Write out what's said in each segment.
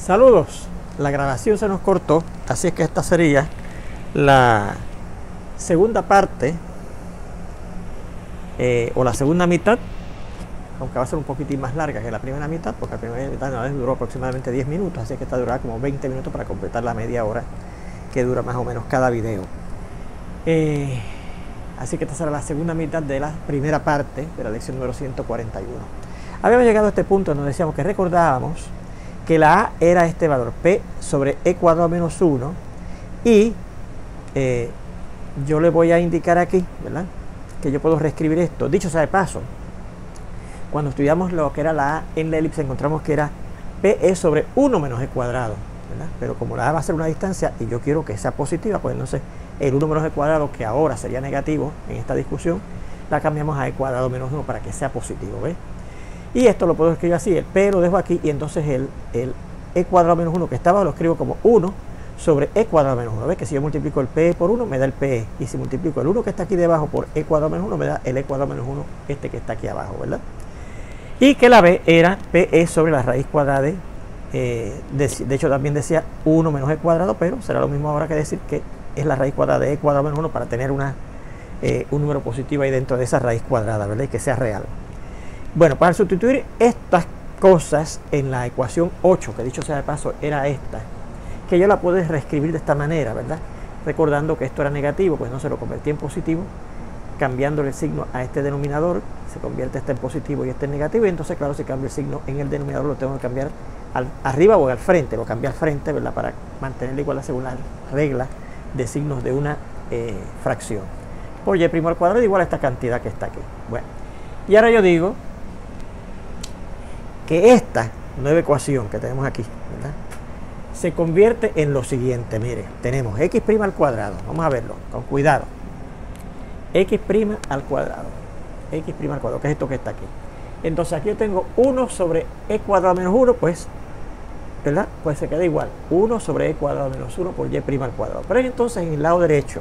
Saludos, la grabación se nos cortó, así es que esta sería la segunda parte o la segunda mitad, aunque va a ser un poquitín más larga que la primera mitad, porque la primera mitad una vez duró aproximadamente 10 minutos, así que esta durará como 20 minutos para completar la media hora que dura más o menos cada video. Así que esta será la segunda mitad de la primera parte de la lección número 141. Habíamos llegado a este punto donde decíamos que recordábamos que la A era este valor, P sobre E cuadrado menos 1, y yo le voy a indicar aquí, ¿verdad?, que yo puedo reescribir esto. Dicho sea de paso, cuando estudiamos lo que era la A en la elipse, encontramos que era PE sobre 1 menos E cuadrado, ¿verdad? Pero como la A va a ser una distancia y yo quiero que sea positiva, pues entonces el 1 menos E cuadrado, que ahora sería negativo en esta discusión, la cambiamos a E cuadrado menos 1 para que sea positivo, ¿ves? Y esto lo puedo escribir así, el P lo dejo aquí, y entonces el E cuadrado menos 1 que estaba lo escribo como 1 sobre E cuadrado menos 1. ¿Ves? Que si yo multiplico el PE por 1 me da el PE, y si multiplico el 1 que está aquí debajo por E cuadrado menos 1 me da el E cuadrado menos 1 este que está aquí abajo, ¿verdad? Y que la B era PE sobre la raíz cuadrada de hecho también decía 1 menos E cuadrado, pero será lo mismo ahora que decir que es la raíz cuadrada de E cuadrado menos 1 para tener un número positivo ahí dentro de esa raíz cuadrada, ¿verdad? Y que sea real. Bueno, para sustituir estas cosas en la ecuación 8, que dicho sea de paso era esta, que yo la puedo reescribir de esta manera, ¿verdad? Recordando que esto era negativo, pues no se lo convertí en positivo, cambiándole el signo a este denominador, se convierte este en positivo y este en negativo, y entonces claro, si cambio el signo en el denominador lo tengo que cambiar arriba o al frente, lo cambié al frente, ¿verdad?, para mantenerla igual según las reglas de signos de una fracción. Por y' al cuadrado igual a esta cantidad que está aquí. Bueno, y ahora yo digo que esta nueva ecuación que tenemos aquí, ¿verdad?, se convierte en lo siguiente. Mire, tenemos x' al cuadrado, vamos a verlo con cuidado, x' al cuadrado, x' al cuadrado, que es esto que está aquí. Entonces aquí yo tengo 1 sobre E cuadrado menos 1, pues, ¿verdad?, pues se queda igual, 1 sobre E cuadrado menos 1 por y' al cuadrado. Pero entonces en el lado derecho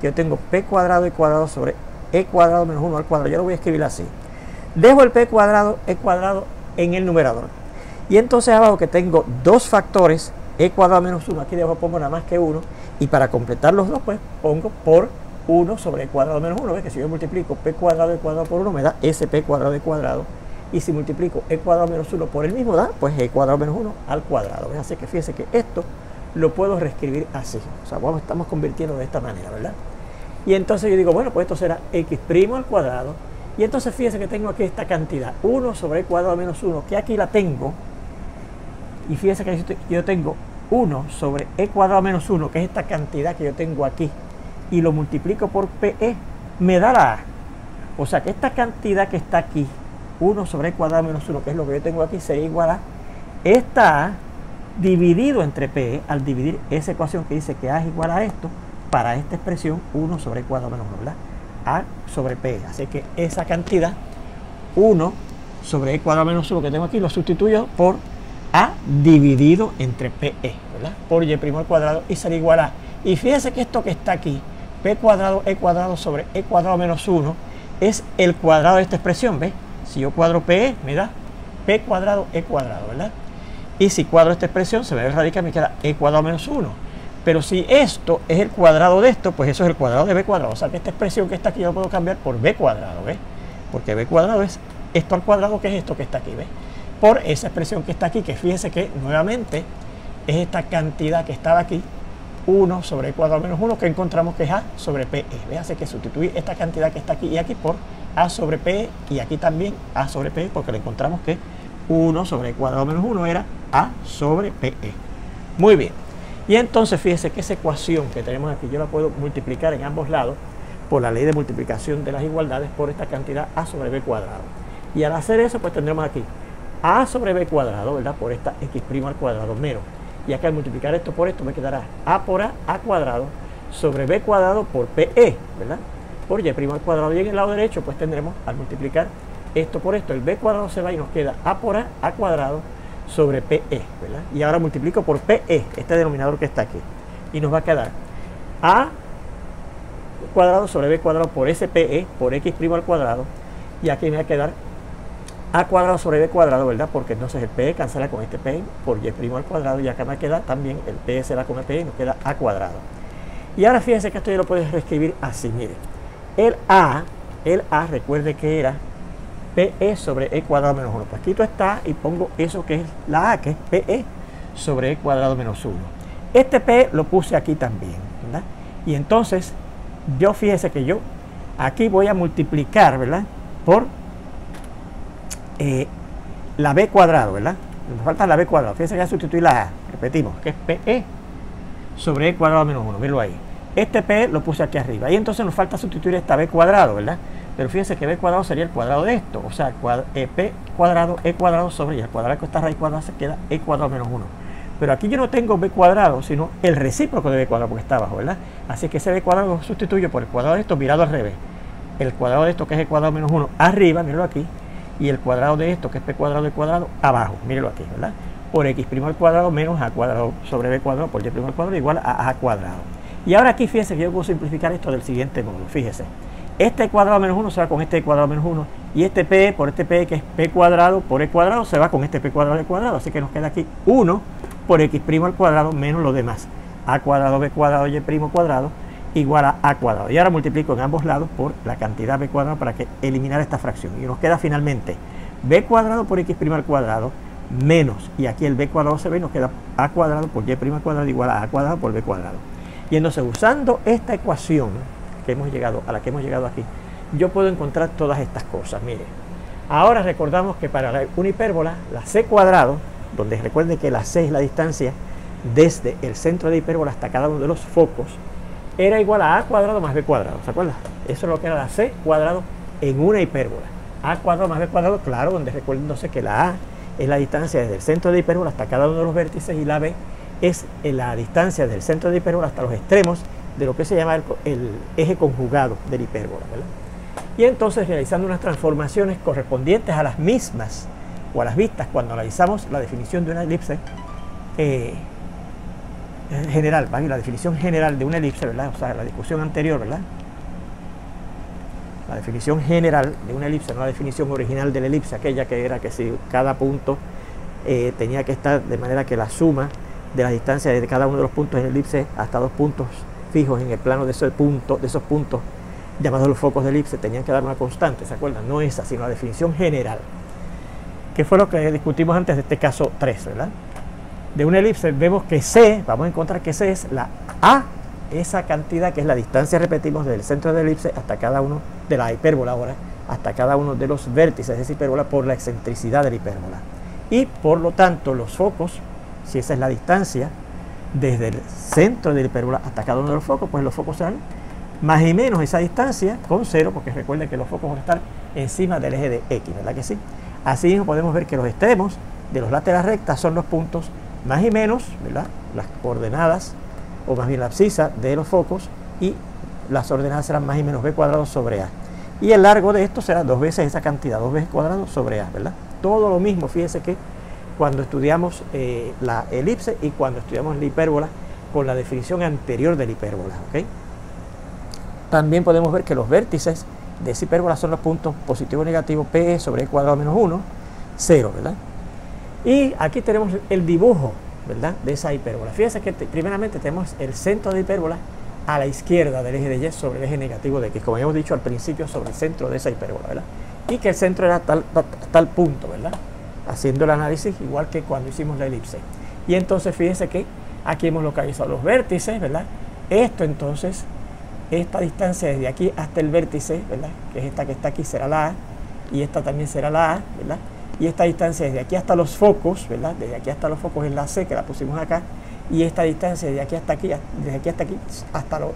yo tengo P cuadrado E cuadrado sobre E cuadrado menos 1 al cuadrado. Yo lo voy a escribir así, dejo el P cuadrado E cuadrado en el numerador, y entonces abajo que tengo dos factores E cuadrado menos 1, aquí debajo pongo nada más que 1, y para completar los dos pues pongo por 1 sobre E cuadrado menos 1. ¿Ves? Que si yo multiplico P cuadrado E cuadrado por 1 me da ese P cuadrado E cuadrado, y si multiplico E cuadrado menos 1 por el mismo da pues E cuadrado menos 1 al cuadrado. ¿Ves? Así que fíjense que esto lo puedo reescribir así, o sea, estamos convirtiendo de esta manera, ¿verdad? Y entonces yo digo, bueno, pues esto será x' al cuadrado, y entonces fíjense que tengo aquí esta cantidad, 1 sobre E cuadrado menos 1, que aquí la tengo, y fíjense que yo tengo 1 sobre E cuadrado menos 1, que es esta cantidad que yo tengo aquí, y lo multiplico por PE, me da la A. O sea que esta cantidad que está aquí, 1 sobre E cuadrado menos 1, que es lo que yo tengo aquí, sería igual a esta A dividido entre PE, al dividir esa ecuación que dice que A es igual a esto, para esta expresión 1 sobre E cuadrado menos 1, ¿verdad? A sobre PE. Así que esa cantidad, 1 sobre E cuadrado menos 1 que tengo aquí, lo sustituyo por A dividido entre PE, ¿verdad?, por y' al cuadrado, y sería igual a, y fíjense que esto que está aquí, P cuadrado E cuadrado sobre E cuadrado menos 1, es el cuadrado de esta expresión. ¿Ves? Si yo cuadro PE, me da P cuadrado E cuadrado, ¿verdad? Y si cuadro esta expresión, se me ve radical, me queda E cuadrado menos 1. Pero si esto es el cuadrado de esto, pues eso es el cuadrado de B cuadrado. O sea que esta expresión que está aquí yo lo puedo cambiar por B cuadrado, ¿ves? Porque B cuadrado es esto al cuadrado, que es esto que está aquí, ¿ves? Por esa expresión que está aquí, que fíjense que nuevamente es esta cantidad que estaba aquí, 1 sobre E cuadrado menos 1, que encontramos que es A sobre PE. ¿Ves? Así que sustituir esta cantidad que está aquí y aquí por A sobre PE, y aquí también A sobre PE, porque le encontramos que 1 sobre E cuadrado menos 1 era A sobre PE. Muy bien. Y entonces fíjense que esa ecuación que tenemos aquí yo la puedo multiplicar en ambos lados por la ley de multiplicación de las igualdades por esta cantidad A sobre B cuadrado. Y al hacer eso pues tendremos aquí A sobre B cuadrado, ¿verdad?, por esta x' al cuadrado menos. Y acá al multiplicar esto por esto me quedará A por A cuadrado sobre B cuadrado por PE, ¿verdad?, por y' al cuadrado. Y en el lado derecho pues tendremos, al multiplicar esto por esto, el B cuadrado se va y nos queda A por A cuadrado sobre PE, ¿verdad? Y ahora multiplico por PE, este denominador que está aquí, y nos va a quedar A cuadrado sobre B cuadrado por ese PE, por x' al cuadrado, y aquí me va a quedar a cuadrado sobre b cuadrado, ¿verdad? Porque entonces el p cancela con este p por y' al cuadrado, y acá me queda también el p se da con el p y nos queda a cuadrado. Y ahora fíjense que esto ya lo puedes reescribir así, mire. El a, recuerde que era pe sobre e cuadrado menos 1. Pues quito está y pongo eso que es la a, que es pe sobre e cuadrado menos 1. Este p lo puse aquí también, ¿verdad? Y entonces, yo fíjese que yo aquí voy a multiplicar, ¿verdad? Por la b cuadrado, ¿verdad? Me falta la b cuadrado. Fíjense que ya sustituí la a. Repetimos, que es pe sobre e cuadrado menos 1. Míralo ahí. Este p lo puse aquí arriba. Y entonces nos falta sustituir esta b cuadrado, ¿verdad? Pero fíjense que b cuadrado sería el cuadrado de esto. O sea, p cuadrado, e cuadrado sobre, y el cuadrado con esta raíz cuadrada se queda e cuadrado menos 1. Pero aquí yo no tengo b cuadrado, sino el recíproco de b cuadrado, porque está abajo, ¿verdad? Así que ese b cuadrado lo sustituyo por el cuadrado de esto mirado al revés. El cuadrado de esto, que es e cuadrado menos 1, arriba, míralo aquí. Y el cuadrado de esto, que es p cuadrado de cuadrado, abajo, míralo aquí, ¿verdad? Por x' al cuadrado menos a cuadrado sobre b cuadrado por y' al cuadrado igual a cuadrado. Y ahora aquí fíjense que yo puedo simplificar esto del siguiente modo. Fíjese, este cuadrado menos 1 se va con este cuadrado menos 1, y este p por este p, que es p cuadrado por e cuadrado, se va con este p cuadrado de cuadrado. Así que nos queda aquí 1 por x' al cuadrado menos lo demás, a cuadrado b cuadrado y' cuadrado igual a a cuadrado. Y ahora multiplico en ambos lados por la cantidad b cuadrado para que eliminar esta fracción. Y nos queda finalmente b cuadrado por x' al cuadrado menos, y aquí el b cuadrado se ve y nos queda a cuadrado por y' al cuadrado igual a cuadrado por b cuadrado. Y entonces, usando esta ecuación que hemos llegado, a la que hemos llegado aquí, yo puedo encontrar todas estas cosas. Mire, ahora recordamos que para una hipérbola, la c cuadrado, donde recuerden que la c es la distancia desde el centro de la hipérbola hasta cada uno de los focos, era igual a cuadrado más b cuadrado, ¿se acuerdan? Eso es lo que era la c cuadrado en una hipérbola. A cuadrado más b cuadrado, claro, donde recuérdense que la a es la distancia desde el centro de la hipérbola hasta cada uno de los vértices, y la b es la distancia del centro de la hipérbola hasta los extremos de lo que se llama el eje conjugado de la hipérbola, ¿verdad? Y entonces, realizando unas transformaciones correspondientes a las mismas o a las vistas cuando analizamos la definición de una elipse general, ¿vale? La definición general de una elipse, ¿verdad? O sea, la discusión anterior, ¿verdad? La definición general de una elipse, no la definición original de la elipse, aquella que era que si cada punto tenía que estar de manera que la suma de la distancia de cada uno de los puntos en la elipse hasta dos puntos fijos en el plano de esos puntos llamados los focos de elipse tenían que dar una constante, ¿se acuerdan? No esa, sino la definición general, que fue lo que discutimos antes de este caso 3, ¿verdad? De una elipse vemos que C, vamos a encontrar que C es la A, esa cantidad que es la distancia, repetimos, del centro de la elipse hasta cada uno de la hipérbola ahora, hasta cada uno de los vértices de esa hipérbola por la excentricidad de la hipérbola. Y por lo tanto los focos, si esa es la distancia desde el centro de la hipérbola hasta cada uno de los focos, pues los focos serán más y menos esa distancia con 0, porque recuerden que los focos van a estar encima del eje de X, ¿verdad que sí? Así mismo podemos ver que los extremos de los laterales rectas son los puntos más y menos, ¿verdad? Las coordenadas, o más bien la abscisa de los focos, y las ordenadas serán más y menos b cuadrado sobre a. Y el largo de esto será 2 veces esa cantidad, 2 veces cuadrado sobre a, ¿verdad? Todo lo mismo, fíjense que cuando estudiamos la elipse y cuando estudiamos la hipérbola con la definición anterior de la hipérbola, ¿ok? También podemos ver que los vértices de esa hipérbola son los puntos positivo y negativo p sobre e cuadrado menos 1, 0, ¿verdad? Y aquí tenemos el dibujo, ¿verdad?, de esa hipérbola. Fíjense que primeramente tenemos el centro de hipérbola a la izquierda del eje de y sobre el eje negativo de x, como habíamos dicho al principio sobre el centro de esa hipérbola, ¿verdad? Y que el centro era tal punto, ¿verdad?, haciendo el análisis igual que cuando hicimos la elipse. Y entonces fíjense que aquí hemos localizado los vértices, ¿verdad? Esto entonces, esta distancia desde aquí hasta el vértice, ¿verdad?, que es esta que está aquí, será la A, y esta también será la A, ¿verdad? Y esta distancia desde aquí hasta los focos, ¿verdad?, desde aquí hasta los focos es la C, que la pusimos acá, y esta distancia desde aquí hasta aquí,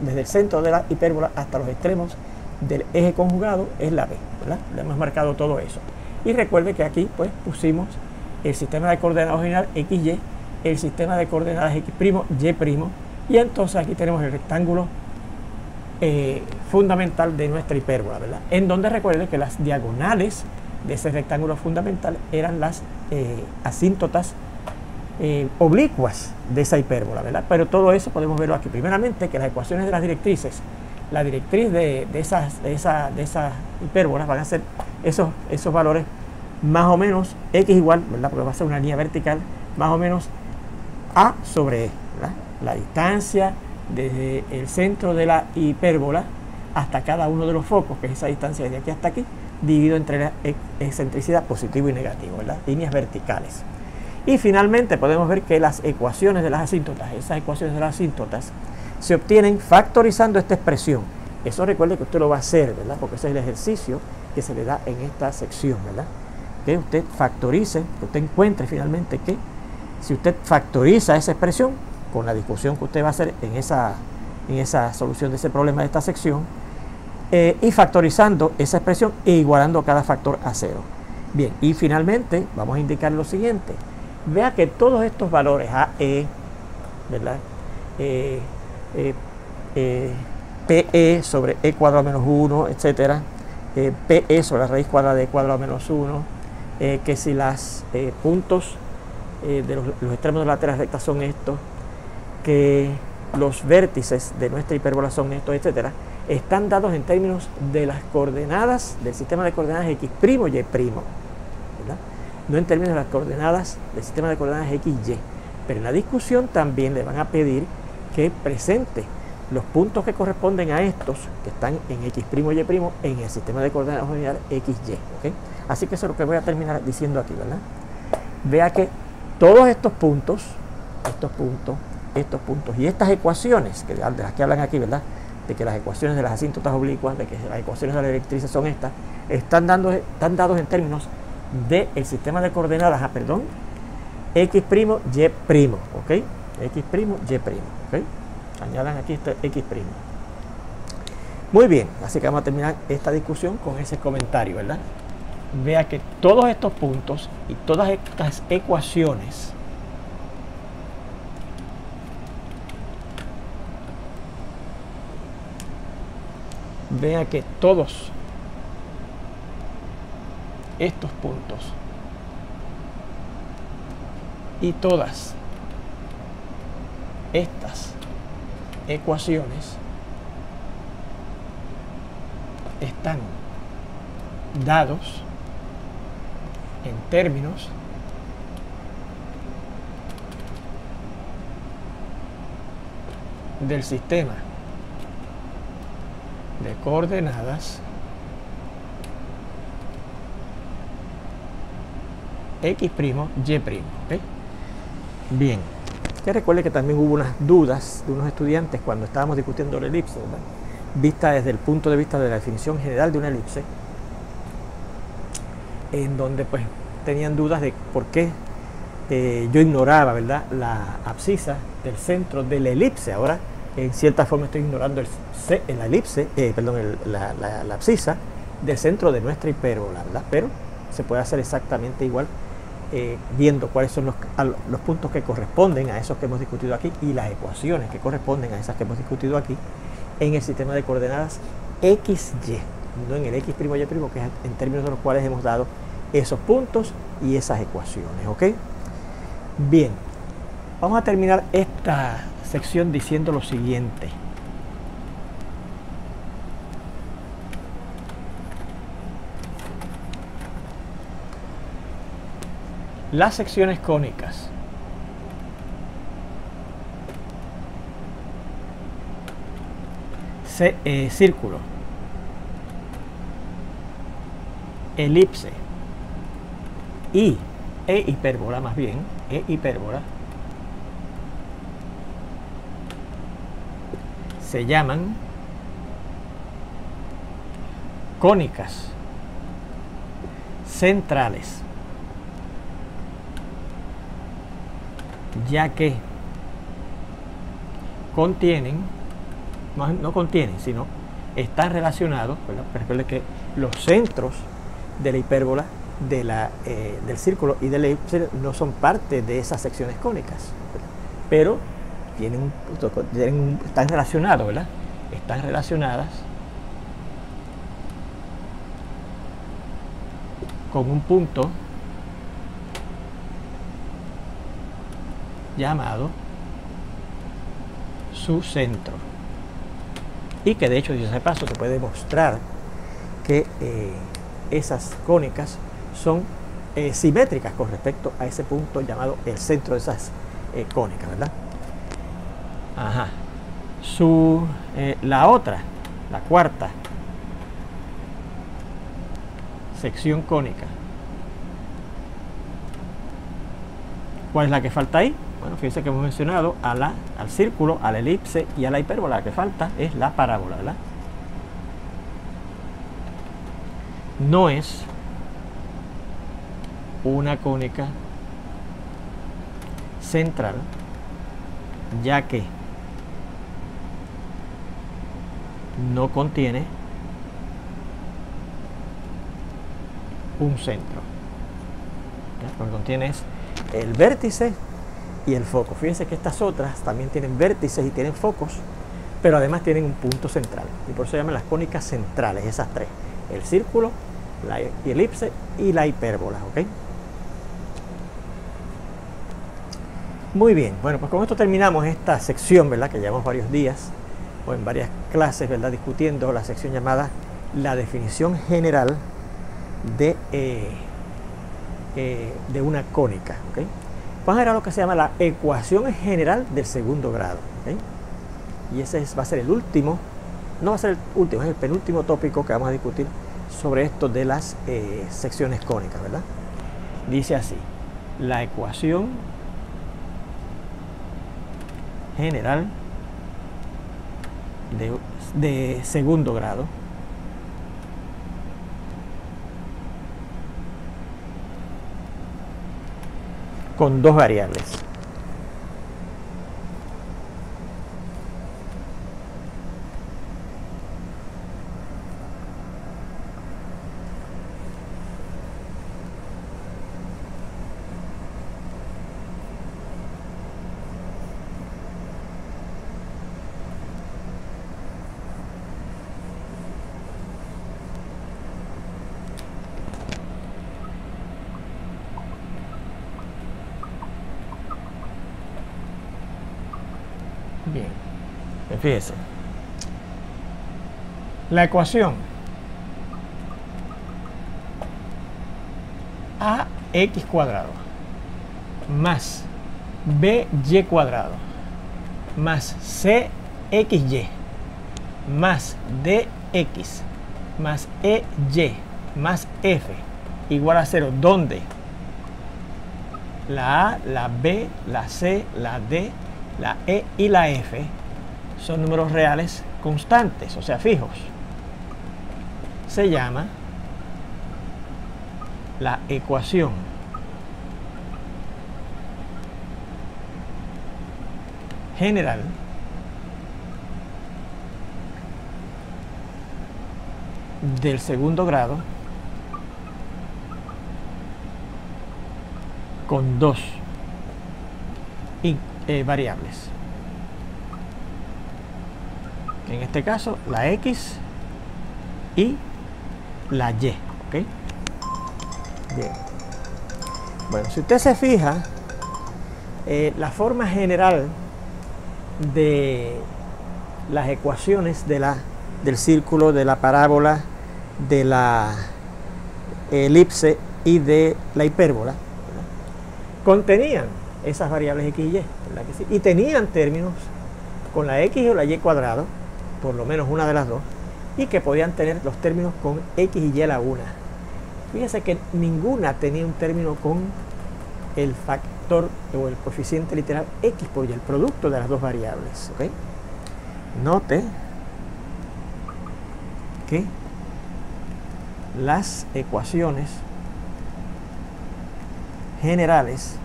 desde el centro de la hipérbola hasta los extremos del eje conjugado es la B, ¿verdad? Le hemos marcado todo eso. Y recuerde que aquí pues pusimos el sistema de coordenadas general XY, el sistema de coordenadas X', Y', y entonces aquí tenemos el rectángulo fundamental de nuestra hipérbola, ¿verdad? En donde recuerde que las diagonales de ese rectángulo fundamental eran las asíntotas oblicuas de esa hipérbola, ¿verdad? Pero todo eso podemos verlo aquí. Primeramente, que las ecuaciones de las directrices, la directriz de esas hipérbolas van a ser esos valores más o menos x igual, ¿verdad? Porque va a ser una línea vertical, más o menos a sobre e, ¿verdad? La distancia desde el centro de la hipérbola hasta cada uno de los focos, que es esa distancia desde aquí hasta aquí, dividido entre la excentricidad positivo y negativo, ¿verdad? Líneas verticales. Y finalmente podemos ver que las ecuaciones de las asíntotas, esas ecuaciones de las asíntotas, se obtienen factorizando esta expresión. Eso recuerde que usted lo va a hacer, ¿verdad? Porque ese es el ejercicio que se le da en esta sección, ¿verdad? Que usted factorice, que usted encuentre finalmente que si usted factoriza esa expresión, con la discusión que usted va a hacer en esa solución de ese problema de esta sección, y factorizando esa expresión e igualando cada factor a 0. Bien, y finalmente vamos a indicar lo siguiente. Vea que todos estos valores AE, ¿verdad? PE sobre E cuadrado menos 1, etcétera, PE sobre la raíz cuadrada de E cuadrado menos 1, que si los puntos de los extremos de la lateral recta son estos, que los vértices de nuestra hipérbola son estos, etcétera, están dados en términos de las coordenadas del sistema de coordenadas x', y', ¿verdad? No en términos de las coordenadas del sistema de coordenadas x, y. Pero en la discusión también le van a pedir que presente los puntos que corresponden a estos que están en x', y' en el sistema de coordenadas lineales x, y. ¿Okay? Así que eso es lo que voy a terminar diciendo aquí, ¿verdad? Vea que todos estos puntos y estas ecuaciones de las que hablan aquí, ¿verdad? De que las ecuaciones de las asíntotas oblicuas, de que las ecuaciones de la directrices son estas, están dados en términos del sistema de coordenadas, x', y', ¿ok? X', y', ¿ok? Añadan aquí este x'. Muy bien, así que vamos a terminar esta discusión con ese comentario, ¿verdad? Vea que todos estos puntos y todas estas ecuaciones vea que todos estos puntos y todas estas ecuaciones están dados en términos del sistema de coordenadas x', y', ¿okay? Bien, que recuerde que también hubo unas dudas de unos estudiantes cuando estábamos discutiendo la elipse, ¿verdad? Vista desde el punto de vista de la definición general de una elipse, en donde pues tenían dudas de por qué yo ignoraba, ¿verdad?, la abscisa del centro de la elipse. Ahora en cierta forma estoy ignorando la abscisa del centro de nuestra hipérbola, ¿verdad? Pero se puede hacer exactamente igual, viendo cuáles son los puntos que corresponden a esos que hemos discutido aquí y las ecuaciones que corresponden a esas que hemos discutido aquí en el sistema de coordenadas x, y, no en el x', y', que es en términos de los cuales hemos dado esos puntos y esas ecuaciones, ¿ok? Bien, vamos a terminar esta sección diciendo lo siguiente. Las secciones cónicas círculo, elipse e hipérbola, se llaman cónicas centrales, ya que no contienen, sino están relacionados, ¿verdad? Recuerden que los centros de la hipérbola, del círculo y de la elipse no son parte de esas secciones cónicas, ¿verdad? Pero están relacionados, ¿verdad? Están relacionadas con un punto llamado su centro, y que de hecho, dicho ese paso, te puede demostrar que esas cónicas son simétricas con respecto a ese punto llamado el centro de esas cónicas, ¿verdad? Ajá. La otra, la cuarta sección cónica. ¿Cuál es la que falta ahí? Bueno, fíjense que hemos mencionado al círculo, a la elipse y a la hipérbola. La que falta es la parábola, ¿verdad? No es una cónica central, ya que no contiene un centro. Lo que contiene es el vértice y el foco. Fíjense que estas otras también tienen vértices y tienen focos, pero además tienen un punto central. Y por eso se llaman las cónicas centrales, esas tres. El círculo, la elipse y la hipérbola, ¿ok? Muy bien, bueno, pues con esto terminamos esta sección, ¿verdad? Que llevamos varios días o en varias clases, ¿verdad? Discutiendo la sección llamada la definición general de una cónica, ¿ok? Vamos a ver a lo que se llama la ecuación general del segundo grado, ¿ok? Y ese va a ser el último, no va a ser el último, es el penúltimo tópico que vamos a discutir sobre esto de las secciones cónicas, ¿verdad? Dice así: la ecuación general de segundo grado con dos variables. Bien, fíjese, la ecuación ax cuadrado más by cuadrado más cxy más dx más ey más f igual a 0, donde la a, la b, la c, la d, la e y la f son números reales constantes, o sea, fijos, se llama la ecuación general del segundo grado con dos variables. En este caso, la x y la y. ¿Ok? Bien. Bueno, si usted se fija, la forma general de las ecuaciones del círculo, de la parábola, de la elipse y de la hipérbola, ¿verdad?, contenían esas variables x y y, ¿verdad que sí? Y tenían términos con la x o la y cuadrado, por lo menos una de las dos, y que podían tener los términos con x y y a la una. Fíjense que ninguna tenía un término con el factor o el coeficiente literal x por y, el producto de las dos variables, ¿ok? Note que las ecuaciones generales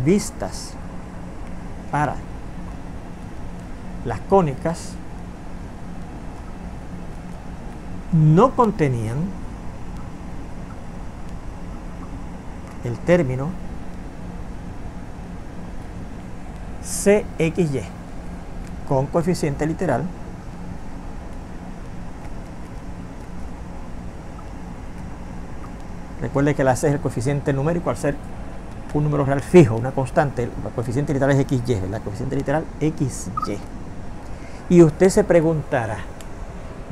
vistas para las cónicas no contenían el término cxy con coeficiente literal Recuerde que la C es el coeficiente numérico al ser un número real fijo, una constante. El coeficiente literal es XY, ¿verdad? El coeficiente literal XY. Y usted se preguntará,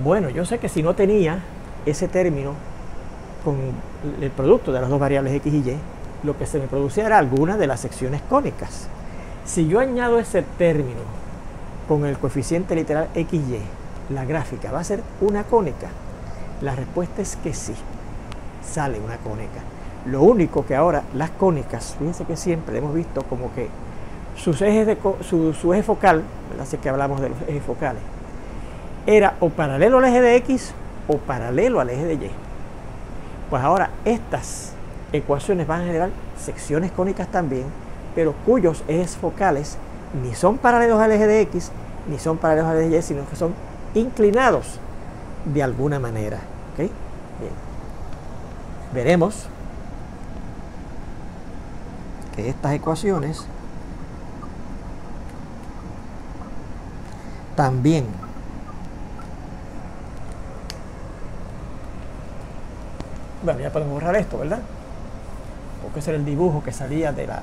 bueno, yo sé que si no tenía ese término con el producto de las dos variables x y y, lo que se me producía era alguna de las secciones cónicas. Si yo añado ese término con el coeficiente literal x y, la gráfica va a ser una cónica. La respuesta es que sí, sale una cónica. Lo único que ahora las cónicas, fíjense que siempre hemos visto como que sus ejes su eje focal, así que hablamos de los ejes focales, era o paralelo al eje de x o paralelo al eje de y. Pues ahora estas ecuaciones van a generar secciones cónicas también, pero cuyos ejes focales ni son paralelos al eje de x ni son paralelos al eje de y, sino que son inclinados de alguna manera. ¿Okay? Bien. Veremos que estas ecuaciones también bueno, ya podemos borrar esto, ¿verdad? Porque ese era el dibujo que salía de la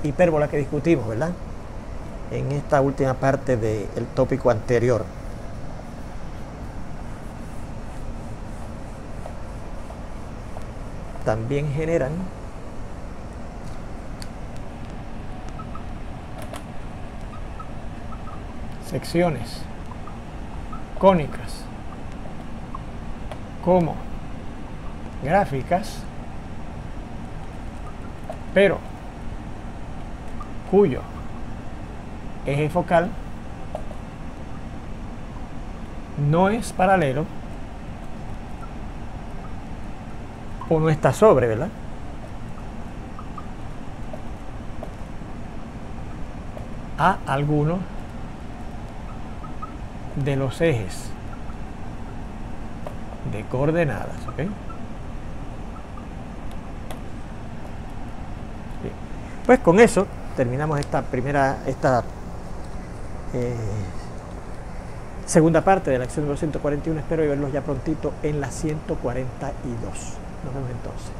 hipérbola que discutimos, ¿verdad? En esta última parte del tópico anterior. También generan secciones cónicas como gráficas, pero cuyo eje focal no es paralelo o no está sobre, ¿verdad? A alguno de los ejes de coordenadas, ¿ok? Bien. Pues con eso terminamos esta segunda parte de la lección número 141. Espero verlos ya prontito en la 142. Nos vemos entonces.